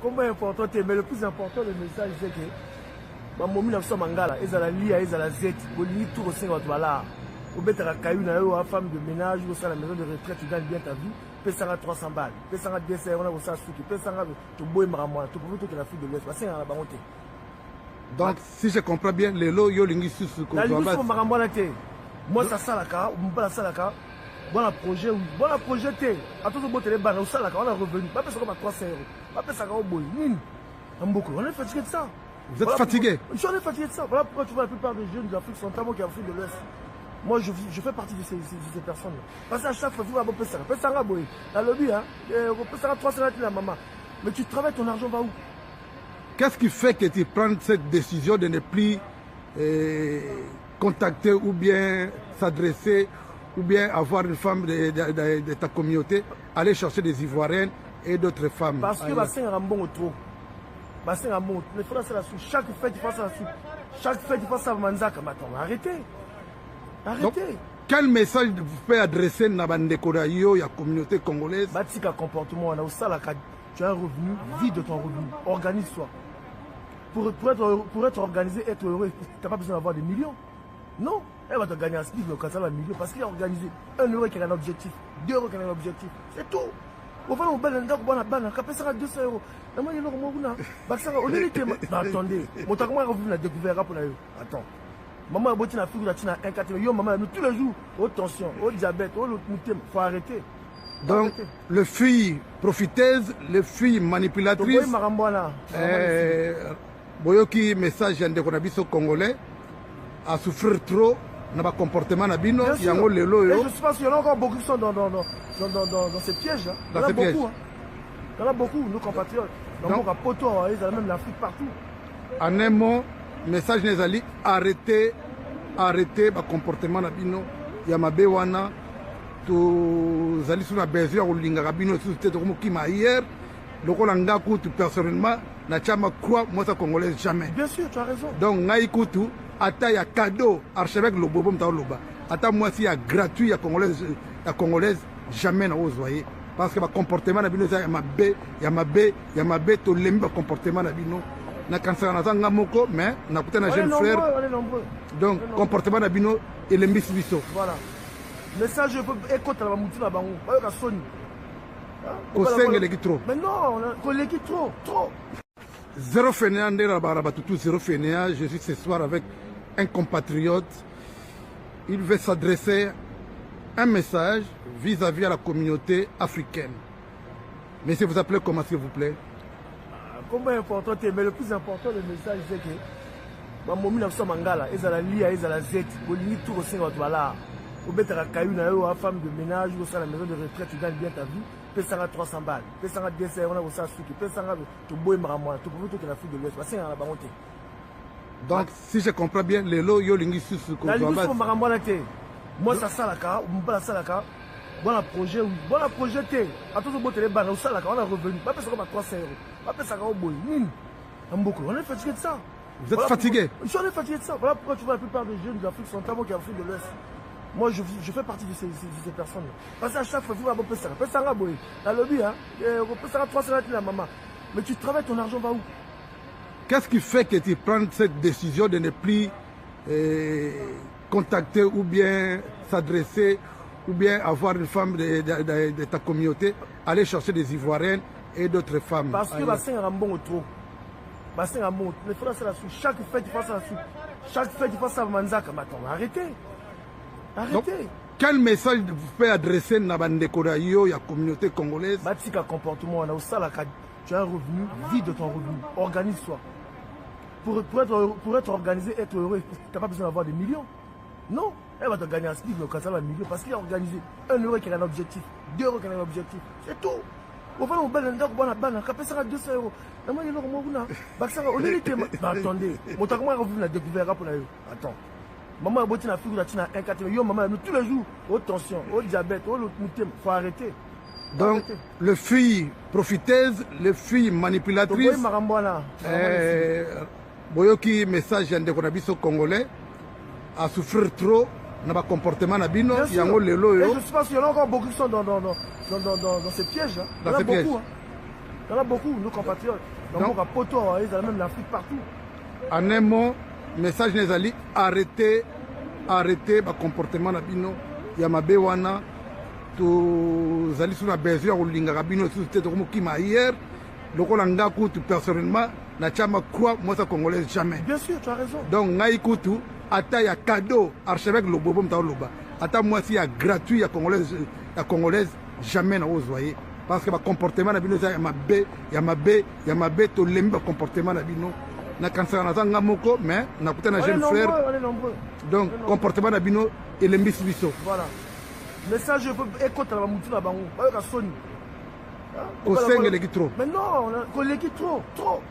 Comment important, mais le plus important, le message, c'est que Mamomi n'a pas mangala, ils ont la lia, ils ont la Z, ils ont tout au sein de la au bête à caillou, une femme de ménage, ou à la maison de retraite, tu gagnes bien ta vie, paie 300 balles, paie 200 euros, on a ça, paie 100 euros, tu bois maman, tu peux tout que la fille de l'Ouest, parce que c'est la baronté. Donc, si je comprends bien, les lots, yo lingi sous ce la lingi sous marambona te. Moi, ça salaka, ou pas la salaka, bon projet, te. À tout le monde, les bannes, au salaka, on a revenu, pas parce qu'on a 300 euros, pas parce qu'on a boy, on est fatigué de ça. Vous êtes fatigué? Je suis fatigué de ça. Voilà pourquoi tu vois la plupart des jeunes de l'Afrique sont tellement qui Afrique de l'Ouest. Moi, je fais partie de ces personnes. Parce qu'à chaque fois, tu vas avoir ça. Pesanga boy. La lobby, hein. Pesanga 300 la maman. Mais tu travailles, ton argent va où? Qu'est-ce qui fait que tu prends cette décision de ne plus contacter ou bien s'adresser ou bien avoir une femme de ta communauté, aller chercher des Ivoiriennes et d'autres femmes? Parce que c'est un bon trop. C'est un bon. Il faut faire ça sur chaque fête, il faut ça sur chaque fête, il faut ça manzaka. Arrêtez. Arrêtez. Donc, quel message vous pouvez adresser à la communauté congolaise? Batika comportement, on a aussi la tu as un revenu, vis de ton revenu, organise-toi. Pour être organisé, être heureux, tu n'as pas besoin d'avoir des millions. Non, elle va te gagner un speed, quand ça va million, parce qu'il a organisé 1 euro qui a un objectif, 2 euros qui a un objectif, c'est tout. On va au bal, on va au capé ça à 200 euros. Attendez, mon temps revenu la découvert pour la attends. Maman a beau la figure de la 1,4, yo maman tous les jours, haute tension, haut diabète, haut il faut arrêter. Donc, les filles profiteuses, les filles manipulatrices, boyoki message de konabiso congolais à souffrir trop dans le comportement nabino, yango lelo yo. Je pense qu'il y en a encore beaucoup qui sont dans ces pièges. Il y en a beaucoup. Il y en a beaucoup, nos compatriotes. Donc, à Poto, ils ont même l'Afrique partout. En un mot, message nezali, arrêtez le comportement nabino, yamabe wana. Tu allais sur la besoin ou l'ingabino sur cette romoukima hier, le Rolanga coûte personnellement, n'a jamais croire moi ça congolais jamais. Bien sûr, tu as raison. Donc n'a écoute, ata ya cadeau, archevêque le bobom ta loba. Ata moi si ya gratuit ya congolaise jamais n'a osé parce que le comportement nabino ça yamabe to lemba comportement nabino na kansa na zanga moko mais na kuta na jeune frère. Donc comportement nabino et le misbiso. Voilà. Message écoute la mouture là-bas, pas la sonne. Mais non, collègue trop. Zéro fainéant, zéro fainéant. Je suis ce soir avec un compatriote. Il veut s'adresser un message vis-à-vis à la communauté africaine. Mais si vous appelez comment s'il vous plaît? Comment important, mais le plus important, le message c'est que Mamomi n'a pas mangala, ils ont la lia, ils ont la Z, ils ont tout au sein de la au bête à caillou, une femme de ménage, ou à la maison de retraite, tu gagnes bien ta vie, paie 300 balles, paie 200 euros, on a ça, paie 100 euros, tu bois maman, tu peux tout que la fille de l'Ouest, parce que c'est la baronté. Donc, si je comprends bien, les lots, yo lingi sous ce la lingi sous marambona te. Moi, ça salaka, ou pas la salaka, bon projet, te. À tout le monde, les bannes, au salaka, on a revenu, pas parce qu'on a 300 euros, pas parce qu'on a boy, on est fatigué de ça. Vous êtes fatigué? Je suis fatigué de ça. Voilà pourquoi tu vois la plupart des jeunes de l'Afrique sont tellement qui Afrique de l'Ouest. Moi, je fais partie de ces personnes. Parce qu'à chaque fois, tu vas avoir ça. Pesanga boy. La lobby, hein. Pesanga 300 la maman. Mais tu travailles, ton argent va où? Qu'est-ce qui fait que tu prends cette décision de ne plus contacter ou bien s'adresser ou bien avoir une femme de ta communauté, aller chercher des Ivoiriennes et d'autres femmes? Parce que c'est un bon trop. C'est un bon. Il faut faire ça sur chaque fête, il faut ça sur chaque fête, il faut ça manzaka. Arrêtez. Arrêtez. Donc, quel message vous pouvez adresser à la communauté congolaise? Batika comportement, on a aussi tu as un revenu, vis de ton revenu, organise-toi. Pour être organisé, être heureux, tu n'as pas besoin d'avoir des millions. Non, elle va te gagner un speed, quand ça va million, parce qu'il a organisé 1 euro qui a un objectif, 2 euros qui a un objectif, c'est tout. On va au bal, on va au capé ça à 200 euros. Attendez, mon temps revenu la découvert pour la attends. Maman a beau la figure de la 1,4, yo maman tous les jours, haute tension, haut diabète, haut il faut arrêter. Donc, les filles profiteuses, les filles manipulatrices, boyoki message de konabiso congolais à souffrir trop dans le comportement nabino, yango lelo yo. Je pense qu'il y en a encore beaucoup qui sont dans ces pièges. Il y en a beaucoup. Il Il y en a beaucoup, nos compatriotes. Donc, à Poto, ils ont même l'Afrique partout. En un mot, message Nezali, arrêtez le comportement de Bino. Il y a ma béwana. Tu as sur la besoin de l'Inga Bino, tu as hier. Donc, on a personnellement, la chama croix, moi, ça congolaise jamais. Bien sûr, tu as raison. Donc, Naïkoutou, ata ya cadeau, archevêque Lobobo, Mtaoloba. Ata moi, si y a gratuit, il y a congolaise, jamais n'a osé. Parce que le comportement de Bino, il y a ma bé, tu l'aimes le comportement de Bino. Na kansa na zanga moko, mais na kuta na jeune frère. On est nombreux. Donc, comportement de Bino, il est mis biso. Voilà. Message, je peux écouter la moutou là-bas. Pas de Sony. Au sein de l'équipe trop. Mais non, on a trop.